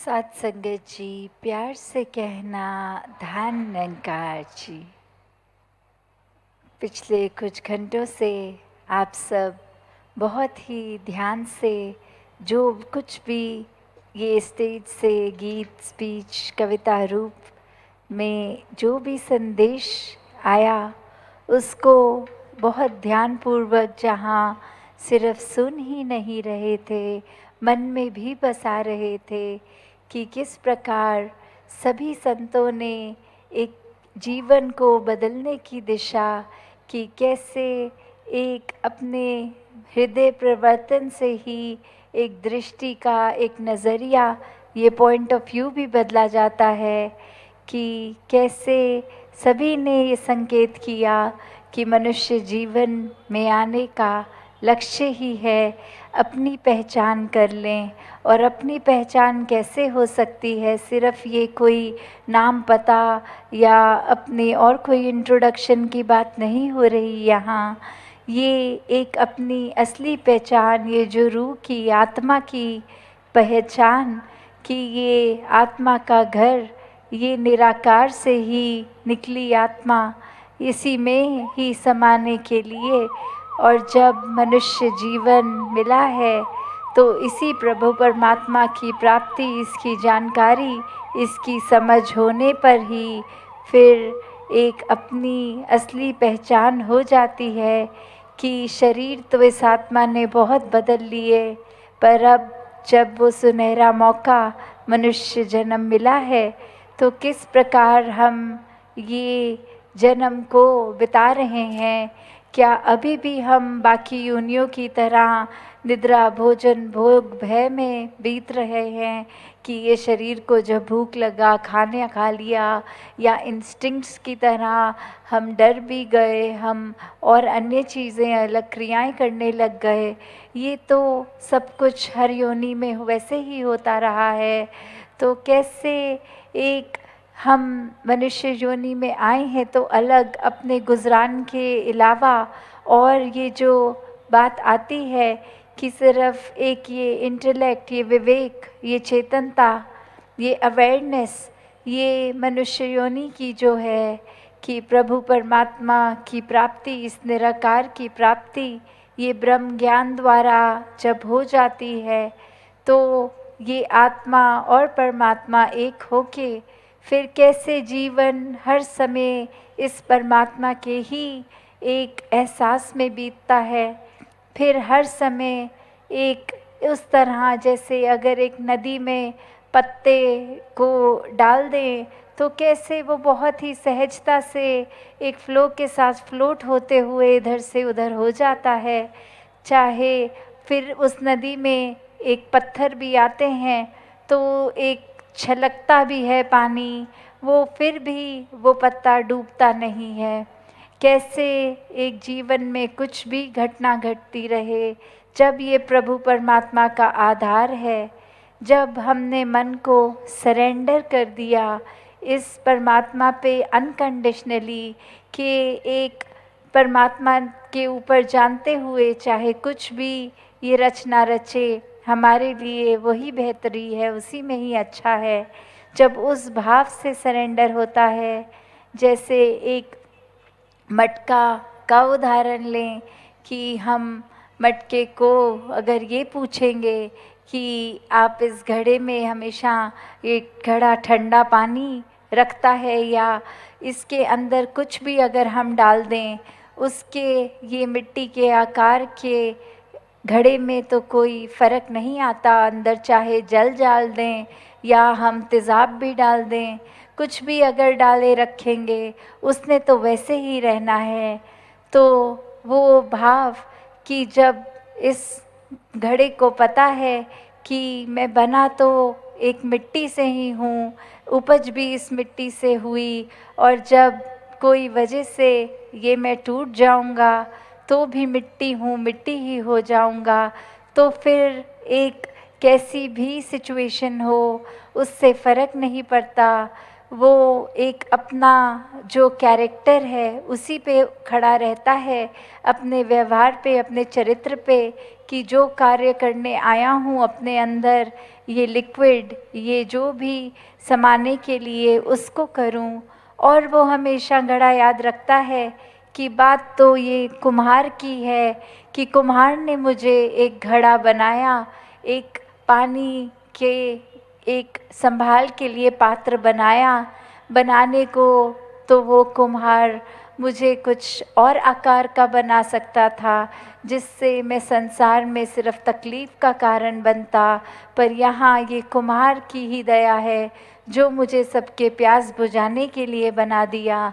साथ संगत जी, प्यार से कहना धन निरंकार जी। पिछले कुछ घंटों से आप सब बहुत ही ध्यान से जो कुछ भी ये स्टेज से गीत, स्पीच, कविता रूप में जो भी संदेश आया उसको बहुत ध्यानपूर्वक जहाँ सिर्फ सुन ही नहीं रहे थे, मन में भी बसा रहे थे कि किस प्रकार सभी संतों ने एक जीवन को बदलने की दिशा कि कैसे एक अपने हृदय परिवर्तन से ही एक दृष्टि का एक नज़रिया, ये पॉइंट ऑफ व्यू भी बदला जाता है कि कैसे सभी ने ये संकेत किया कि मनुष्य जीवन में आने का लक्ष्य ही है अपनी पहचान कर लें। और अपनी पहचान कैसे हो सकती है, सिर्फ ये कोई नाम पता या अपने और कोई इंट्रोडक्शन की बात नहीं हो रही यहाँ। ये एक अपनी असली पहचान, ये जो रूह की आत्मा की पहचान कि ये आत्मा का घर, ये निराकार से ही निकली आत्मा, इसी में ही समाने के लिए। और जब मनुष्य जीवन मिला है तो इसी प्रभु परमात्मा की प्राप्ति, इसकी जानकारी, इसकी समझ होने पर ही फिर एक अपनी असली पहचान हो जाती है कि शरीर तो इस आत्मा ने बहुत बदल लिए, पर अब जब वो सुनहरा मौका मनुष्य जन्म मिला है तो किस प्रकार हम ये जन्म को बिता रहे हैं। क्या अभी भी हम बाकी योनियों की तरह निद्रा, भोजन, भोग, भय में बीत रहे हैं कि ये शरीर को जब भूख लगा खाने खा लिया, या इंस्टिंक्ट्स की तरह हम डर भी गए, हम और अन्य चीज़ें अलग क्रियाएं करने लग गए। ये तो सब कुछ हर योनि में वैसे ही होता रहा है। तो कैसे एक हम मनुष्य योनि में आए हैं तो अलग अपने गुजरान के अलावा, और ये जो बात आती है कि सिर्फ एक ये इंटेलेक्ट, ये विवेक, ये चेतनता, ये अवेयरनेस, ये मनुष्य योनि की जो है कि प्रभु परमात्मा की प्राप्ति, इस निराकार की प्राप्ति, ये ब्रह्म ज्ञान द्वारा जब हो जाती है तो ये आत्मा और परमात्मा एक होके फिर कैसे जीवन हर समय इस परमात्मा के ही एक एहसास में बीतता है। फिर हर समय एक उस तरह जैसे अगर एक नदी में पत्ते को डाल दें तो कैसे वो बहुत ही सहजता से एक फ्लो के साथ फ्लोट होते हुए इधर से उधर हो जाता है। चाहे फिर उस नदी में एक पत्थर भी आते हैं तो एक छलकता भी है पानी, वो फिर भी वो पत्ता डूबता नहीं है। कैसे एक जीवन में कुछ भी घटना घटती रहे, जब ये प्रभु परमात्मा का आधार है, जब हमने मन को सरेंडर कर दिया इस परमात्मा पे अनकंडीशनली कि एक परमात्मा के ऊपर जानते हुए चाहे कुछ भी ये रचना रचे हमारे लिए वही बेहतरी है, उसी में ही अच्छा है। जब उस भाव से सरेंडर होता है, जैसे एक मटका का उदाहरण लें कि हम मटके को अगर ये पूछेंगे कि आप इस घड़े में हमेशा एक घड़ा ठंडा पानी रखता है या इसके अंदर कुछ भी अगर हम डाल दें उसके ये मिट्टी के आकार के घड़े में तो कोई फ़र्क नहीं आता, अंदर चाहे जल डाल दें या हम तेज़ाब भी डाल दें, कुछ भी अगर डाले रखेंगे उसने तो वैसे ही रहना है। तो वो भाव कि जब इस घड़े को पता है कि मैं बना तो एक मिट्टी से ही हूँ, उपज भी इस मिट्टी से हुई, और जब कोई वजह से ये मैं टूट जाऊँगा तो भी मिट्टी हूँ, मिट्टी ही हो जाऊँगा। तो फिर एक कैसी भी सिचुएशन हो उससे फ़र्क नहीं पड़ता, वो एक अपना जो कैरेक्टर है उसी पे खड़ा रहता है, अपने व्यवहार पे, अपने चरित्र पे, कि जो कार्य करने आया हूँ अपने अंदर, ये लिक्विड, ये जो भी समाने के लिए, उसको करूँ। और वो हमेशा घड़ा याद रखता है कि बात तो ये कुम्हार की है, कि कुम्हार ने मुझे एक घड़ा बनाया, एक पानी के एक संभाल के लिए पात्र बनाया। बनाने को तो वो कुम्हार मुझे कुछ और आकार का बना सकता था, जिससे मैं संसार में सिर्फ तकलीफ़ का कारण बनता, पर यहाँ ये कुम्हार की ही दया है जो मुझे सबके प्यास बुझाने के लिए बना दिया।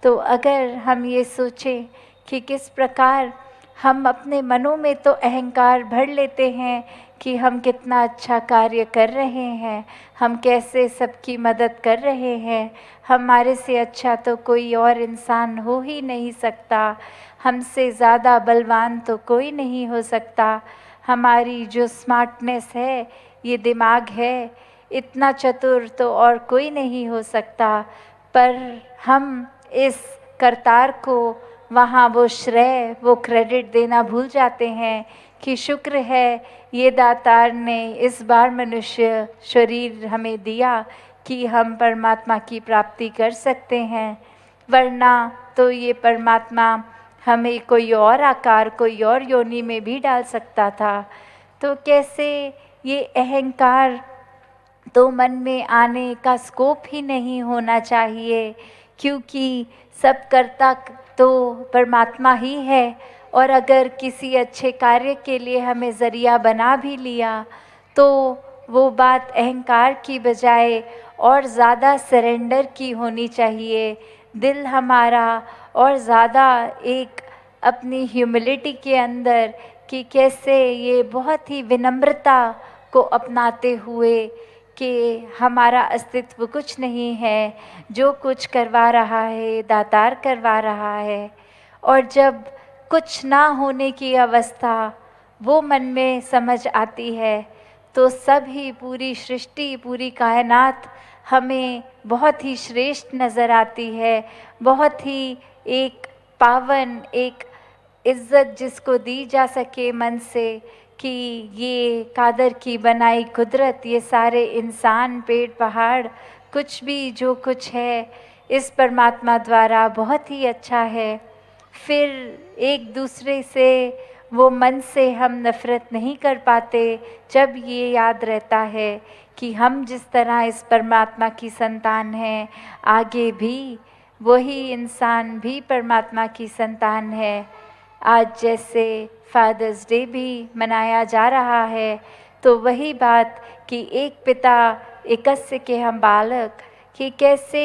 तो अगर हम ये सोचें कि किस प्रकार हम अपने मनों में तो अहंकार भर लेते हैं कि हम कितना अच्छा कार्य कर रहे हैं, हम कैसे सबकी मदद कर रहे हैं, हमारे से अच्छा तो कोई और इंसान हो ही नहीं सकता, हमसे ज़्यादा बलवान तो कोई नहीं हो सकता, हमारी जो स्मार्टनेस है, ये दिमाग है, इतना चतुर तो और कोई नहीं हो सकता। पर हम इस करतार को वहाँ वो श्रेय, वो क्रेडिट देना भूल जाते हैं कि शुक्र है ये दातार ने इस बार मनुष्य शरीर हमें दिया कि हम परमात्मा की प्राप्ति कर सकते हैं, वरना तो ये परमात्मा हमें कोई और आकार, कोई और योनि में भी डाल सकता था। तो कैसे ये अहंकार तो मन में आने का स्कोप ही नहीं होना चाहिए, क्योंकि सब कर्ता तो परमात्मा ही है। और अगर किसी अच्छे कार्य के लिए हमें ज़रिया बना भी लिया, तो वो बात अहंकार की बजाय और ज़्यादा सरेंडर की होनी चाहिए। दिल हमारा और ज़्यादा एक अपनी ह्यूमिलिटी के अंदर, कि कैसे ये बहुत ही विनम्रता को अपनाते हुए कि हमारा अस्तित्व कुछ नहीं है, जो कुछ करवा रहा है दातार करवा रहा है। और जब कुछ ना होने की अवस्था वो मन में समझ आती है, तो सब ही पूरी सृष्टि, पूरी कायनात हमें बहुत ही श्रेष्ठ नज़र आती है, बहुत ही एक पावन, एक इज़्ज़त जिसको दी जा सके मन से, कि ये कादर की बनाई कुदरत, ये सारे इंसान, पेड़ पहाड़, कुछ भी जो कुछ है इस परमात्मा द्वारा बहुत ही अच्छा है। फिर एक दूसरे से वो मन से हम नफ़रत नहीं कर पाते जब ये याद रहता है कि हम जिस तरह इस परमात्मा की संतान हैं, आगे भी वही इंसान भी परमात्मा की संतान है। आज जैसे फादर्स डे भी मनाया जा रहा है, तो वही बात कि एक पिता एकस्य के हम बालक, कि कैसे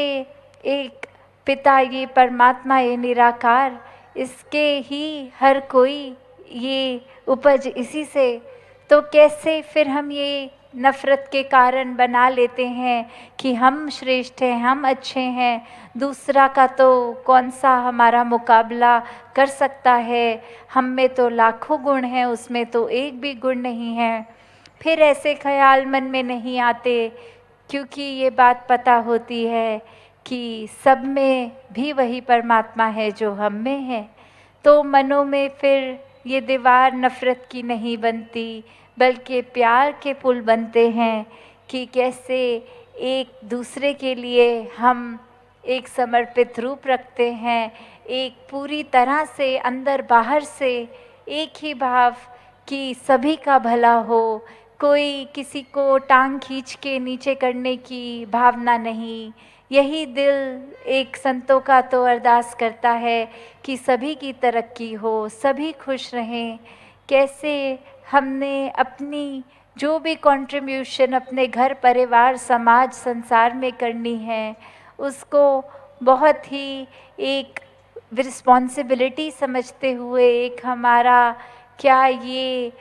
एक पिता ये परमात्मा, ये निराकार, इसके ही हर कोई ये उपज इसी से, तो कैसे फिर हम ये नफ़रत के कारण बना लेते हैं कि हम श्रेष्ठ हैं, हम अच्छे हैं, दूसरा का तो कौन सा हमारा मुकाबला कर सकता है, हम में तो लाखों गुण हैं, उसमें तो एक भी गुण नहीं है। फिर ऐसे ख्याल मन में नहीं आते, क्योंकि ये बात पता होती है कि सब में भी वही परमात्मा है जो हम में है। तो मनों में फिर ये दीवार नफ़रत की नहीं बनती, बल्कि प्यार के पुल बनते हैं, कि कैसे एक दूसरे के लिए हम एक समर्पित रूप रखते हैं, एक पूरी तरह से अंदर बाहर से एक ही भाव कि सभी का भला हो, कोई किसी को टांग खींच के नीचे करने की भावना नहीं। यही दिल एक संतों का तो अरदास करता है कि सभी की तरक्की हो, सभी खुश रहें। कैसे हमने अपनी जो भी कंट्रीब्यूशन अपने घर, परिवार, समाज, संसार में करनी है, उसको बहुत ही एक रिस्पॉन्सिबिलिटी समझते हुए, एक हमारा क्या ये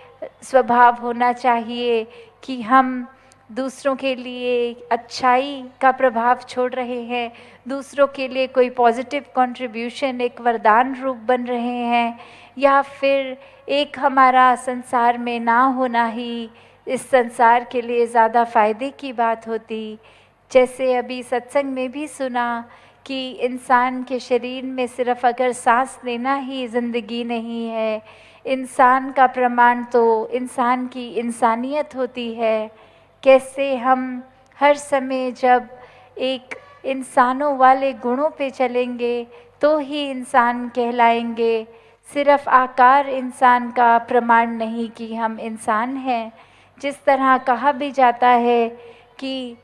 स्वभाव होना चाहिए कि हम दूसरों के लिए अच्छाई का प्रभाव छोड़ रहे हैं, दूसरों के लिए कोई पॉजिटिव कंट्रीब्यूशन एक वरदान रूप बन रहे हैं, या फिर एक हमारा संसार में ना होना ही इस संसार के लिए ज़्यादा फ़ायदे की बात होती। जैसे अभी सत्संग में भी सुना कि इंसान के शरीर में सिर्फ अगर सांस लेना ही ज़िंदगी नहीं है, इंसान का प्रमाण तो इंसान की इंसानियत होती है। कैसे हम हर समय जब एक इंसानों वाले गुणों पे चलेंगे तो ही इंसान कहलाएंगे। सिर्फ आकार इंसान का प्रमाण नहीं कि हम इंसान हैं। जिस तरह कहा भी जाता है कि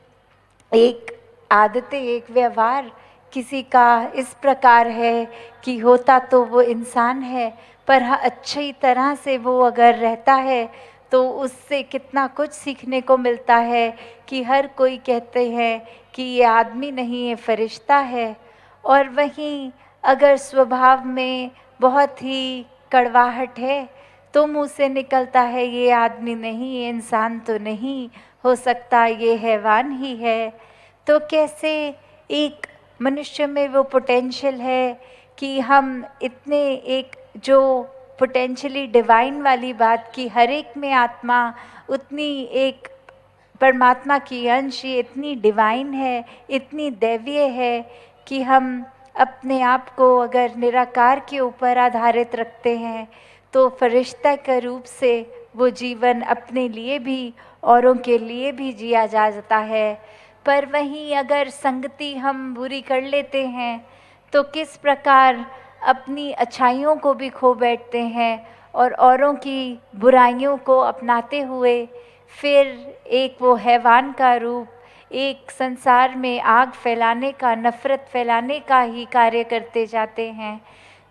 एक आदतें, एक व्यवहार किसी का इस प्रकार है कि होता तो वो इंसान है, पर अच्छी तरह से वो अगर रहता है तो उससे कितना कुछ सीखने को मिलता है कि हर कोई कहते हैं कि ये आदमी नहीं है, फरिश्ता है। और वहीं अगर स्वभाव में बहुत ही कड़वाहट है तो मुँह से निकलता है ये आदमी नहीं, ये इंसान तो नहीं हो सकता, ये हैवान ही है। तो कैसे एक मनुष्य में वो पोटेंशियल है कि हम इतने एक जो पोटेंशियली डिवाइन वाली बात की हर एक में आत्मा उतनी एक परमात्मा की अंश इतनी डिवाइन है, इतनी दैवीय है कि हम अपने आप को अगर निराकार के ऊपर आधारित रखते हैं तो फरिश्ता के रूप से वो जीवन अपने लिए भी औरों के लिए भी जिया जाता है। पर वहीं अगर संगति हम बुरी कर लेते हैं तो किस प्रकार अपनी अच्छाइयों को भी खो बैठते हैं और औरों की बुराइयों को अपनाते हुए फिर एक वो हैवान का रूप, एक संसार में आग फैलाने का, नफ़रत फैलाने का ही कार्य करते जाते हैं।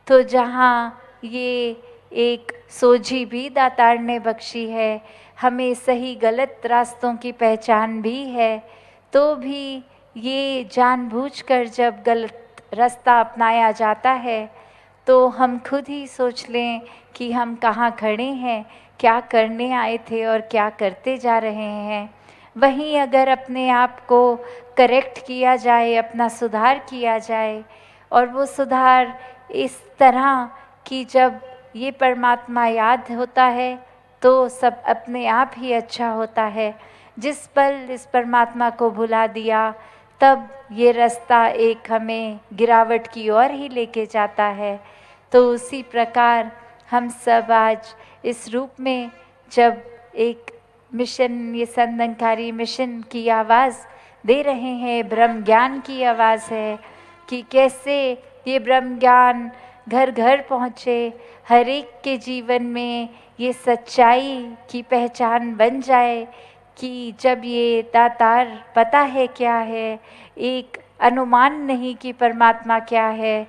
तो जहाँ ये एक सोझी भी दातार ने बख्शी है, हमें सही गलत रास्तों की पहचान भी है, तो भी ये जानबूझकर जब गलत रास्ता अपनाया जाता है तो हम खुद ही सोच लें कि हम कहाँ खड़े हैं, क्या करने आए थे और क्या करते जा रहे हैं। वहीं अगर अपने आप को करेक्ट किया जाए, अपना सुधार किया जाए, और वो सुधार इस तरह कि जब ये परमात्मा याद होता है तो सब अपने आप ही अच्छा होता है। जिस पल इस परमात्मा को भुला दिया तब ये रास्ता एक हमें गिरावट की ओर ही लेके जाता है। तो उसी प्रकार हम सब आज इस रूप में जब एक मिशन, ये संदनकारी मिशन की आवाज़ दे रहे हैं, ब्रह्म ज्ञान की आवाज़ है कि कैसे ये ब्रह्म ज्ञान घर घर पहुँचे, हर एक के जीवन में ये सच्चाई की पहचान बन जाए कि जब ये दातार पता है क्या है, एक अनुमान नहीं कि परमात्मा क्या है,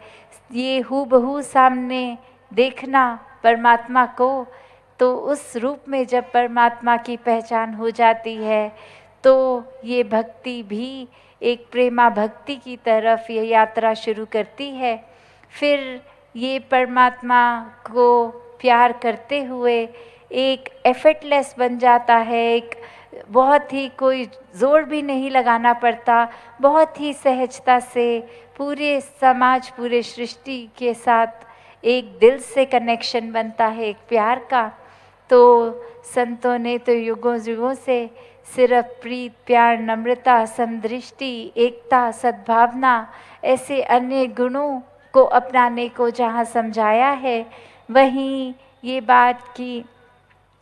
ये हूबहू सामने देखना परमात्मा को, तो उस रूप में जब परमात्मा की पहचान हो जाती है तो ये भक्ति भी एक प्रेमा भक्ति की तरफ ये यात्रा शुरू करती है। फिर ये परमात्मा को प्यार करते हुए एक एफर्टलेस बन जाता है, एक बहुत ही कोई ज़ोर भी नहीं लगाना पड़ता, बहुत ही सहजता से पूरे समाज, पूरे सृष्टि के साथ एक दिल से कनेक्शन बनता है, एक प्यार का। तो संतों ने तो युगों युगों से सिर्फ प्रीत, प्यार, नम्रता, समदृष्टि, एकता, सद्भावना ऐसे अन्य गुणों को अपनाने को जहाँ समझाया है, वहीं ये बात कि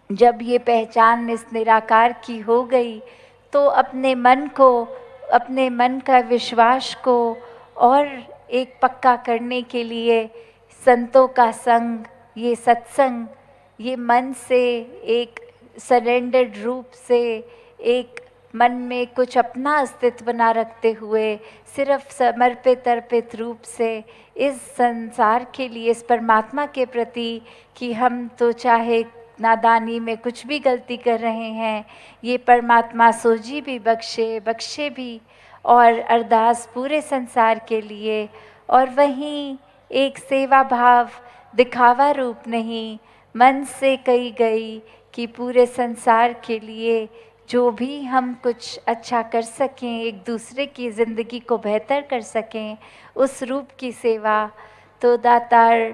जब ये पहचान इस निराकार की हो गई तो अपने मन को, अपने मन का विश्वास को और एक पक्का करने के लिए संतों का संग, ये सत्संग, ये मन से एक सरेंडर्ड रूप से एक मन में कुछ अपना अस्तित्व ना रखते हुए सिर्फ समर्पित अर्पित रूप से इस संसार के लिए, इस परमात्मा के प्रति कि हम तो चाहे नादानी में कुछ भी गलती कर रहे हैं, ये परमात्मा सोझी भी बख्शे भी, और अरदास पूरे संसार के लिए। और वहीं एक सेवा भाव, दिखावा रूप नहीं, मन से कही गई कि पूरे संसार के लिए जो भी हम कुछ अच्छा कर सकें, एक दूसरे की ज़िंदगी को बेहतर कर सकें, उस रूप की सेवा। तो दातार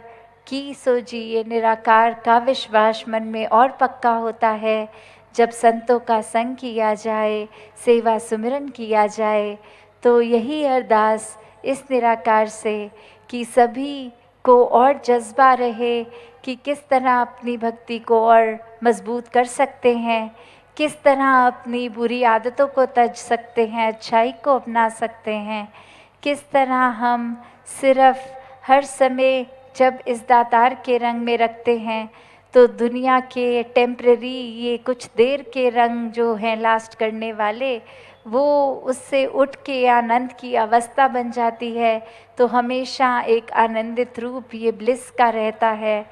की सोझी, ये निराकार का विश्वास मन में और पक्का होता है। जब संतों का संग किया जाए, सेवा सुमिरन किया जाए, तो यही अरदास इस निराकार से कि सभी को और जज्बा रहे कि किस तरह अपनी भक्ति को और मजबूत कर सकते हैं, किस तरह अपनी बुरी आदतों को तज सकते हैं, अच्छाई को अपना सकते हैं, किस तरह हम सिर्फ हर समय जब इस दातार के रंग में रखते हैं तो दुनिया के टेम्परेरी ये कुछ देर के रंग जो हैं लास्ट करने वाले, वो उससे उठ के आनंद की अवस्था बन जाती है, तो हमेशा एक आनंदित रूप ये ब्लिस का रहता है।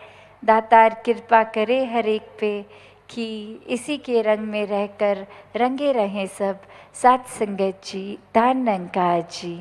दातार कृपा करे हर एक पे कि इसी के रंग में रहकर रंगे रहें सब। सात संगत जी, धन निरंकार जी।